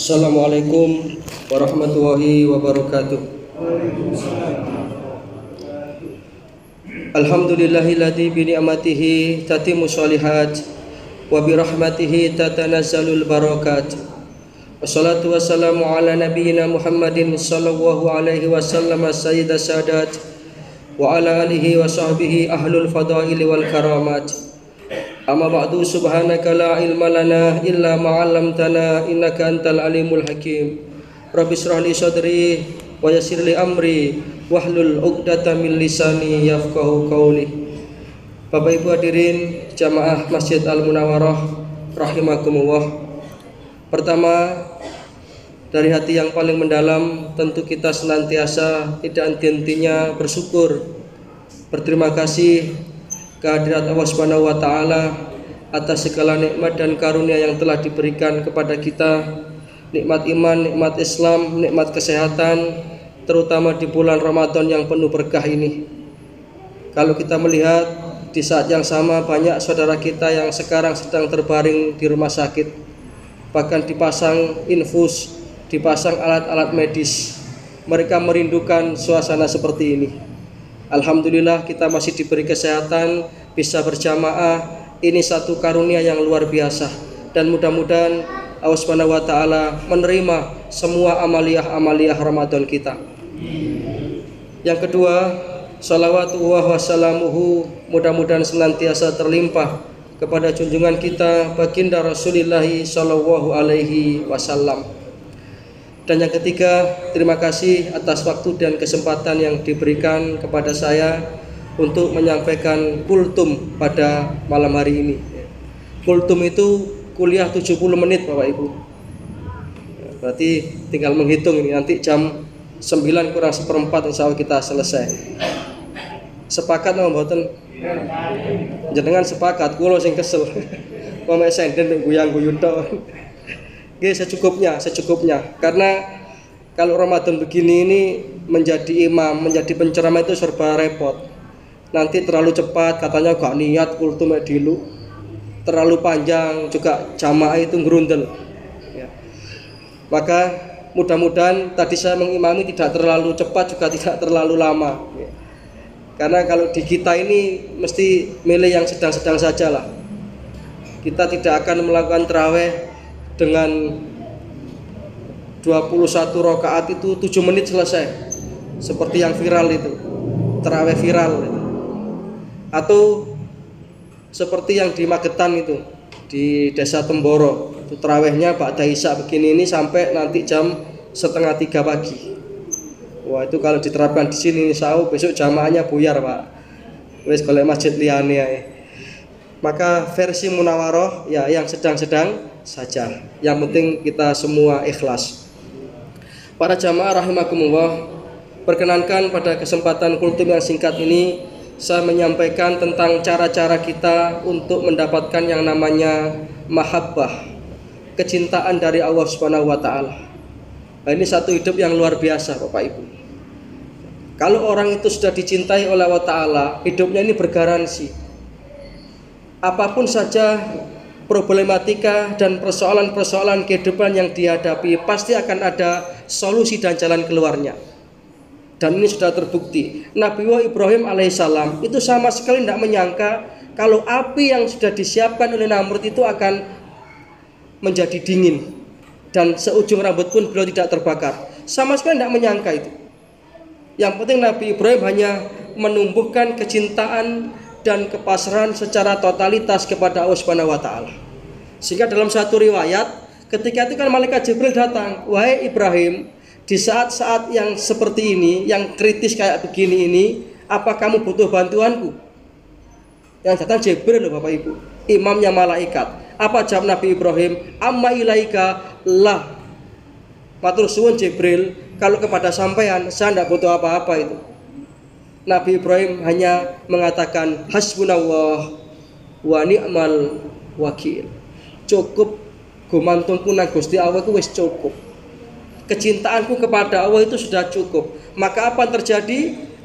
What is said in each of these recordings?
Assalamualaikum warahmatullahi wabarakatuh. Alhamdulillahilladzi bi ni'matihi tatimmu sholihat wa bi rahmatihi tatanazzalul barakat. Wassalatu wassalamu ala nabiyyina Muhammadin sallallahu alaihi wasallam sayyidas sadat wa ala alihi wa sahbihi ahlul fadaili wal karamat. Amma ba'du, subhanaka la ilma lana illa ma 'allamtana innaka antal alimul hakim. Rabbi shrah li sadri wa yassir li amri wahlul 'uqdatam min lisani yafqahu qawli. Bapak Ibu hadirin jamaah Masjid Al Munawwarah rahimakumullah. Pertama, dari hati yang paling mendalam tentu kita senantiasa tidak henti-hentinya bersyukur, berterima kasih kehadirat Allah Subhanahu wa taala atas segala nikmat dan karunia yang telah diberikan kepada kita, nikmat iman, nikmat Islam, nikmat kesehatan, terutama di bulan Ramadan yang penuh berkah ini. Kalau kita melihat di saat yang sama banyak saudara kita yang sekarang sedang terbaring di rumah sakit, bahkan dipasang infus, dipasang alat-alat medis. Mereka merindukan suasana seperti ini. Alhamdulillah kita masih diberi kesehatan, bisa berjamaah. Ini satu karunia yang luar biasa, dan mudah-mudahan Allah Subhanahu wa taala menerima semua amaliyah Ramadan kita. Yang kedua, shalawatullah wassalamuhu mudah-mudahan senantiasa terlimpah kepada junjungan kita baginda Rasulullah sallallahu alaihi wasallam. Dan yang ketiga, terima kasih atas waktu dan kesempatan yang diberikan kepada saya untuk menyampaikan kultum pada malam hari ini. Kultum itu kuliah 70 menit Bapak Ibu. Berarti tinggal menghitung ini, nanti jam 9 kurang seperempat insya Allah kita selesai. Sepakat mau mboten? Jenengan sepakat, kula sing kesel. Kok mek senden guyang-guyu tok. Secukupnya. Karena kalau Ramadan begini ini menjadi imam, menjadi penceramah itu serba repot. Nanti terlalu cepat katanya gak niat kultum dulu. Terlalu panjang juga jamaah itu ngerundel. Ya. Maka mudah-mudahan tadi saya mengimami tidak terlalu cepat juga tidak terlalu lama. Ya. Karena kalau di kita ini mesti milih yang sedang-sedang saja lah. Kita tidak akan melakukan tarawih dengan 21 rakaat itu 7 menit selesai, seperti yang viral itu, tarawih viral itu. Atau seperti yang di Magetan itu, di Desa Temboro itu tarawihnya ba'da isya begini ini sampai nanti jam 2:30 pagi. Wah, itu kalau diterapkan di sini insya Allah besok jamaahnya buyar Pak, wis golek masjid liyane ae. Maka versi Munawwarah ya yang sedang-sedang saja. Yang penting kita semua ikhlas. Para jamaah rahimakumullah, perkenankan pada kesempatan kultum yang singkat ini saya menyampaikan tentang cara-cara kita untuk mendapatkan yang namanya mahabbah, kecintaan dari Allah Subhanahu wa taala. Nah, ini satu hidup yang luar biasa Bapak Ibu. Kalau orang itu sudah dicintai oleh Allah taala, hidupnya ini bergaransi. Apapun saja problematika dan persoalan-persoalan kehidupan yang dihadapi pasti akan ada solusi dan jalan keluarnya. Dan ini sudah terbukti. Nabi Ibrahim alaihissalam itu sama sekali tidak menyangka kalau api yang sudah disiapkan oleh Namrud itu akan menjadi dingin dan seujung rambut pun beliau tidak terbakar. Sama sekali tidak menyangka itu. Yang penting Nabi Ibrahim hanya menumbuhkan kecintaan dan kepasrahan secara totalitas kepada Allah Subhanahu wa taala. Sehingga dalam satu riwayat ketika itu kan malaikat Jibril datang, "Wahai Ibrahim, di saat-saat yang seperti ini, yang kritis kayak begini ini, apa kamu butuh bantuanku?" Yang datang Jibril loh Bapak Ibu, imamnya malaikat. Apa jawab Nabi Ibrahim? "Amma ilaika lah." Matur suwun Jibril, kalau kepada sampean saya tidak butuh apa-apa itu. Nabi Ibrahim hanya mengatakan hasbunallah wa ni'mal wakil. Cukup gumantungku nang Gusti Allah itu wis cukup. Kecintaanku kepada Allah itu sudah cukup. Maka apa yang terjadi?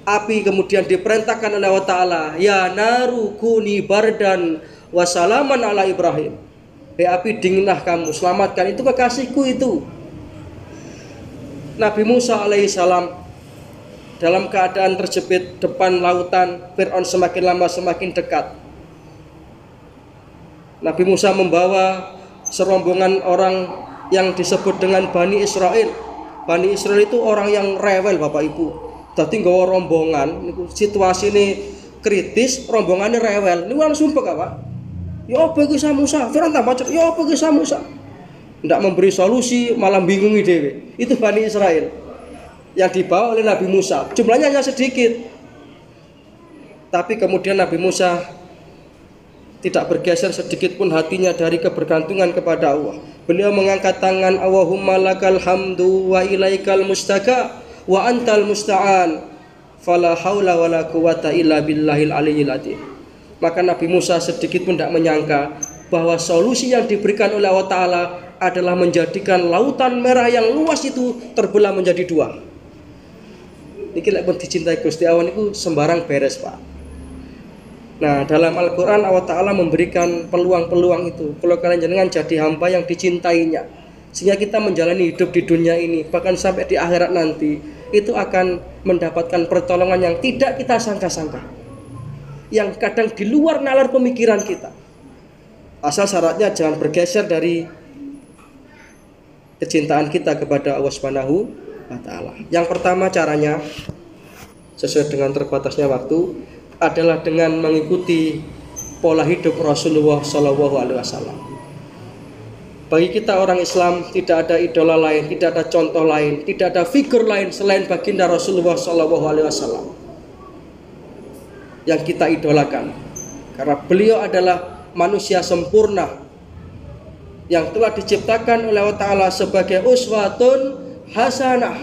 Api kemudian diperintahkan oleh Allah Ta'ala, ya naru kuni bardan wasalaman ala Ibrahim. Api dinginlah kamu, selamatkan, itu kekasihku itu. Nabi Musa alaihissalam dalam keadaan terjepit depan lautan, Fir'aun semakin lama semakin dekat. Nabi Musa membawa serombongan orang yang disebut dengan Bani Israel. Bani Israel itu orang yang rewel Bapak Ibu. Dadi nggawa rombongan niku situasi ini kritis, rombongannya rewel. Niku langsung sumpek Pak. Ya apa iki Musa? Fir'aun tambah cer. Ya apa iki Musa? Ndak memberi solusi, malah bingungi dhewe. Itu Bani Israel yang dibawa oleh Nabi Musa. Jumlahnya hanya sedikit. Tapi kemudian Nabi Musa tidak bergeser sedikit pun hatinya dari kebergantungan kepada Allah. Beliau mengangkat tangan, Allahumma lakal hamdu wa ilaikal mustaka wa antal musta'an. Fala haula wala quwata illa billahil aliyyil azim. Maka Nabi Musa sedikit pun tidak menyangka bahwa solusi yang diberikan oleh Allah Ta'ala adalah menjadikan lautan merah yang luas itu terbelah menjadi dua. Niki lek pun dicintai Gusti Allah niku sembarang beres, Pak. Nah, dalam Al-Qur'an Allah Ta'ala memberikan peluang-peluang itu. Kalau kalian jenengan jadi hamba yang dicintainya, sehingga kita menjalani hidup di dunia ini, bahkan sampai di akhirat nanti, itu akan mendapatkan pertolongan yang tidak kita sangka-sangka, yang kadang di luar nalar pemikiran kita. Asal syaratnya jangan bergeser dari kecintaan kita kepada Allah Subhanahu wa Ta'ala. Yang pertama caranya, sesuai dengan terbatasnya waktu, adalah dengan mengikuti pola hidup Rasulullah SAW. Bagi kita orang Islam tidak ada idola lain, tidak ada contoh lain, tidak ada figur lain selain baginda Rasulullah SAW yang kita idolakan, karena beliau adalah manusia sempurna yang telah diciptakan oleh Allah Ta'ala sebagai uswatun hasanah.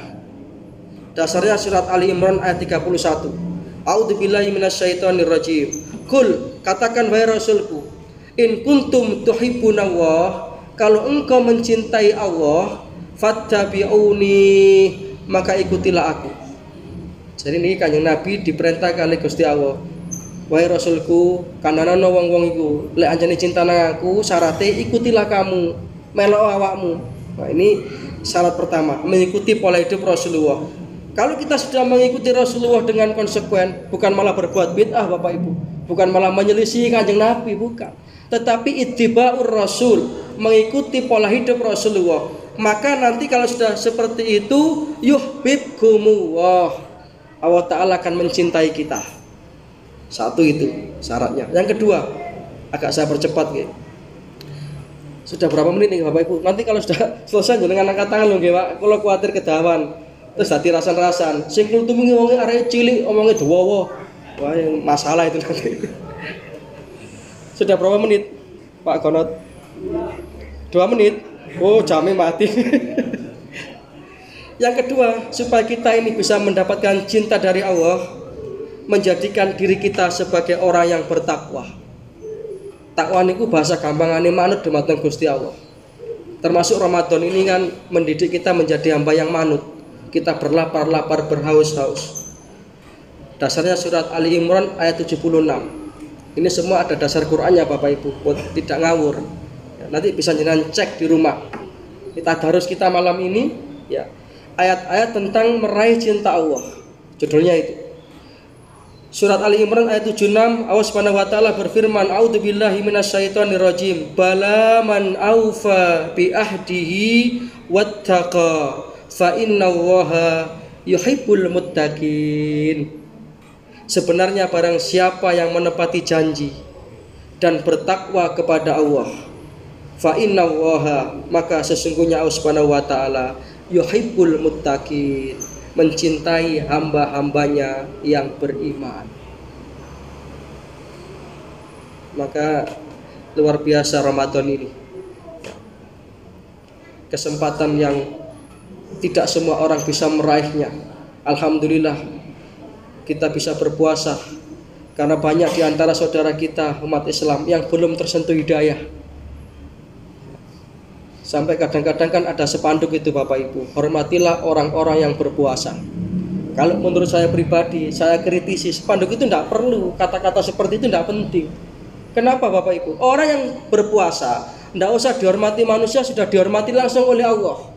Dasarnya surat Ali Imran ayat 31. A'udzubillahi minasyaitonirrajim. Kul, katakan wahai Rasulku, in kuntum tuhibbunallah, kalau engkau mencintai Allah, fattabi'uni, maka ikutilah aku. Jadi ini Kanjeng Nabi diperintah oleh Gusti Allah. Wahai Rasulku, kandanana wong-wong iku, lek anjane cinta nang aku, syarate ikutilah kamu, melok awakmu. Nah, ini syarat pertama, mengikuti pola hidup Rasulullah. Kalau kita sudah mengikuti Rasulullah dengan konsekuen, bukan malah berbuat bid'ah Bapak Ibu, bukan malah menyelisih Kanjeng Nabi, bukan. Tetapi ittiba'ur Rasul, mengikuti pola hidup Rasulullah. Maka nanti kalau sudah seperti itu, yuhibbukumullah, Allah Ta'ala akan mencintai kita. Satu itu syaratnya. Yang kedua, agak saya percepat gitu. Sudah berapa menit nih Bapak Ibu? Nanti kalau sudah selesai jangan angkat tangan loh Pak. Kalau khawatir kedawan. Terus hati rasan-rasan. Sing kultumingi wonge arek cilik omongnya dawa. Wah, yang masalah itu nanti. Sudah berapa menit Pak Gonot? 2 menit. Oh, jamnya mati. Yang kedua, supaya kita ini bisa mendapatkan cinta dari Allah, menjadikan diri kita sebagai orang yang bertakwa. Takwa niku bahasa gampangane manut dumateng Gusti Allah. Termasuk Ramadan ini kan mendidik kita menjadi hamba yang manut. Kita berlapar-lapar, berhaus-haus. Dasarnya surat Ali Imran ayat 76. Ini semua ada dasar Qur'annya Bapak Ibu, buat tidak ngawur. Ya, nanti bisa jenengan cek di rumah. Kita harus kita malam ini ya, ayat-ayat tentang meraih cinta Allah. Judulnya itu. Surat Ali Imran ayat 76, Allah Subhanahu wa taala berfirman, A'udzubillahi minasyaitonirrajim. Bala man aufa bi ahdihi wattaqa fa innallaha yuhibbul muttaqin. Sebenarnya barang siapa yang menepati janji dan bertakwa kepada Allah, fa innallaha, maka sesungguhnya Allah Subhanahu wa taala yuhibbul muttaqin, mencintai hamba-hambanya yang beriman. Maka luar biasa Ramadan ini, kesempatan yang tidak semua orang bisa meraihnya. Alhamdulillah kita bisa berpuasa, karena banyak di antara saudara kita umat Islam yang belum tersentuh hidayah. Sampai kadang-kadang kan ada spanduk itu Bapak Ibu, hormatilah orang-orang yang berpuasa. Kalau menurut saya pribadi, saya kritisi, spanduk itu tidak perlu, kata-kata seperti itu tidak penting. Kenapa Bapak Ibu? Orang yang berpuasa tidak usah dihormati manusia, sudah dihormati langsung oleh Allah.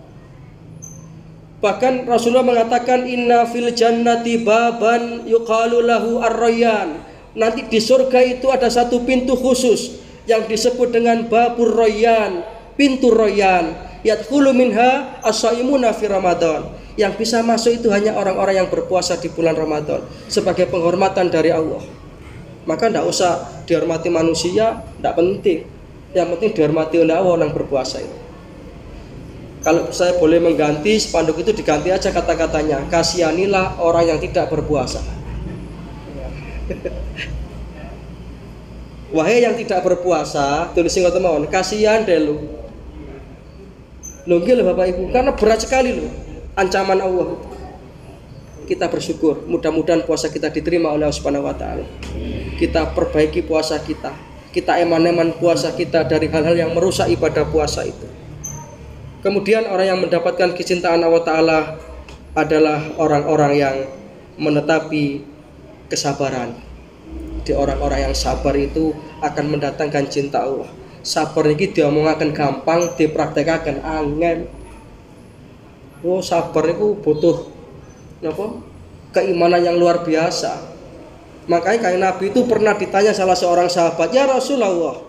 Bahkan Rasulullah mengatakan inna fil jannati baban yuqalu lahu ar-rayyan. Nanti di surga itu ada satu pintu khusus yang disebut dengan babur rayyan, pintu rayyan. Yadkhulu minha as-shaimuna fi Ramadan. Yang bisa masuk itu hanya orang-orang yang berpuasa di bulan Ramadan sebagai penghormatan dari Allah. Maka tidak usah dihormati manusia, tidak penting. Yang penting dihormati oleh Allah yang berpuasa itu. Kalau saya boleh mengganti spanduk itu, diganti aja kata-katanya, kasihanilah orang yang tidak berpuasa. Wahai yang tidak berpuasa, tulis ngoten mawon, kasihan deh lu. Nggih lho Bapak Ibu, karena berat sekali loh ancaman Allah. Kita bersyukur, mudah-mudahan puasa kita diterima oleh Allah Subhanahu wa taala. Kita perbaiki puasa kita. Kita eman-eman puasa kita dari hal-hal yang merusak ibadah puasa itu. Kemudian orang yang mendapatkan kecintaan Allah Ta'ala adalah orang-orang yang menetapi kesabaran. Di orang-orang yang sabar itu akan mendatangkan cinta Allah. Sabar ini diomongaken gampang, dipraktekkan angel. Oh, sabar itu butuh keimanan yang luar biasa. Makanya Kanjeng Nabi itu pernah ditanya salah seorang sahabat, ya Rasulullah,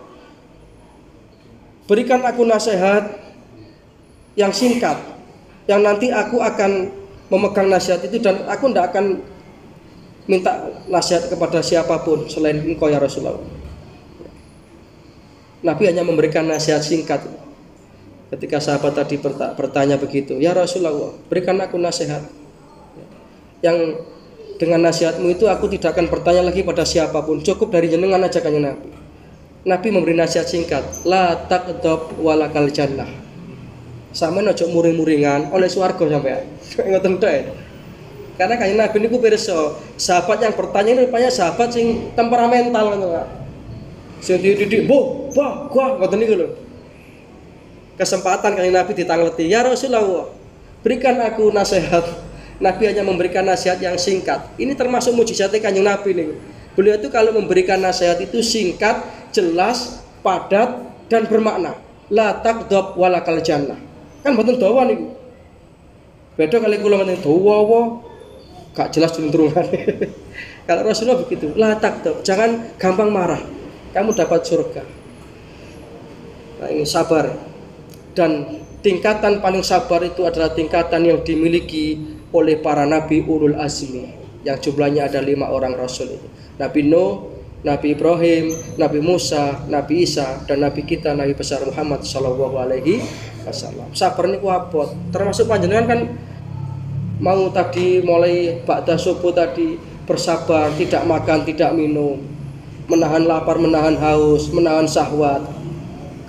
berikan aku nasihat yang singkat, yang nanti aku akan memegang nasihat itu dan aku tidak akan minta nasihat kepada siapapun selain engkau ya Rasulullah. Nabi hanya memberikan nasihat singkat. Ketika sahabat tadi bertanya begitu, ya Rasulullah, berikan aku nasihat yang dengan nasihatmu itu aku tidak akan bertanya lagi pada siapapun, cukup dari jenengan aja Kanjeng Nabi. Nabi memberi nasihat singkat, la taqdab walakal jannah. Sampeyan aja muring-muringan oleh swarga sampean. Ngoten tok. Karena Kanjeng Nabi niku pirsa, sahabat yang bertanya ini rupanya sahabat sing temperamental ngono, Pak. Sing dididik, "Boh, bah, gua," ngoten niku lho. Kesempatan Kanjeng Nabi ditangleti, "Ya Rasulullah, berikan aku nasihat." Nabi hanya memberikan nasihat yang singkat. Ini termasuk mukjizatnya Kanjeng Nabi nih. Beliau itu kalau memberikan nasihat itu singkat, jelas, padat dan bermakna. La taqdab walakal jannah. Kan mboten dawa niku. Beda kali kula ngene dawa, gak jelas turun-turunane. Kalau Rasulullah begitu, la taqdab, jangan gampang marah. Kamu dapat surga. Nah, ini sabar. Dan tingkatan paling sabar itu adalah tingkatan yang dimiliki oleh para nabi ulul azmi yang jumlahnya ada 5 orang rasul itu. Nabi Nuh, Nabi Ibrahim, Nabi Musa, Nabi Isa, dan Nabi kita Nabi besar Muhammad Sallallahu Alaihi Wasallam. Sabar niku abot. Termasuk panjenengan kan mau tadi mulai ba'da subuh tadi bersabar, tidak makan, tidak minum, menahan lapar, menahan haus, menahan syahwat.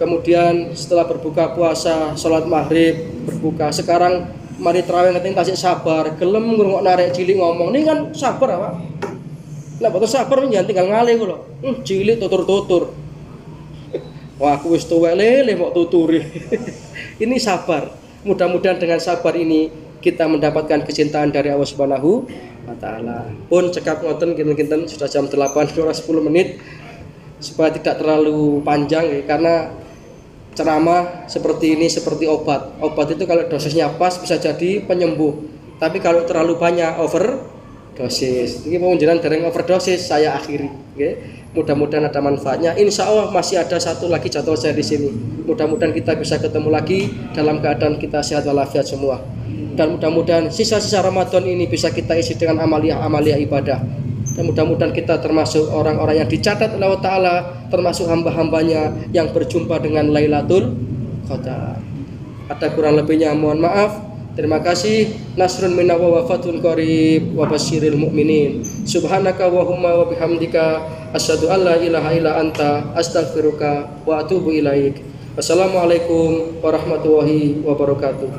Kemudian setelah berbuka puasa, sholat maghrib, berbuka. Sekarang mari terawih ngeting tasik sabar, gelem ngrungok narek cilik ngomong, ini kan sabar apa? Nah, betul sabar jangan tinggal ngalih kula. Cilik tutur-tutur. Wah, aku wis tuwek lele kok tuturi. Ini sabar. Mudah-mudahan dengan sabar ini kita mendapatkan kecintaan dari Allah Subhanahu wa taala. Pun cekap ngoten kinten-kinten sudah jam 8 kurang 10 menit supaya tidak terlalu panjang ya, karena ceramah seperti ini seperti obat. Obat itu kalau dosisnya pas bisa jadi penyembuh. Tapi kalau terlalu banyak overdosis. Ini pengunjungan dereng overdosis saya akhiri. Okay? Mudah-mudahan ada manfaatnya. Insya Allah masih ada satu lagi jadwal saya di sini. Mudah-mudahan kita bisa ketemu lagi dalam keadaan kita sehat walafiat semua. Dan mudah-mudahan sisa-sisa Ramadan ini bisa kita isi dengan amalia-amalia ibadah. Dan mudah-mudahan kita termasuk orang-orang yang dicatat oleh Allah Ta'ala, termasuk hamba-hambanya yang berjumpa dengan Lailatul Qadar. Ada kurang lebihnya mohon maaf. Terima kasih. Nasrun minna wa wafatun qarib wa basyiril mu'minin. Subhanaka wa humma wa bihamdika asyhadu an la ilaha illa anta astaghfiruka wa atubu ilaik. Wassalamualaikum warahmatullahi wabarakatuh.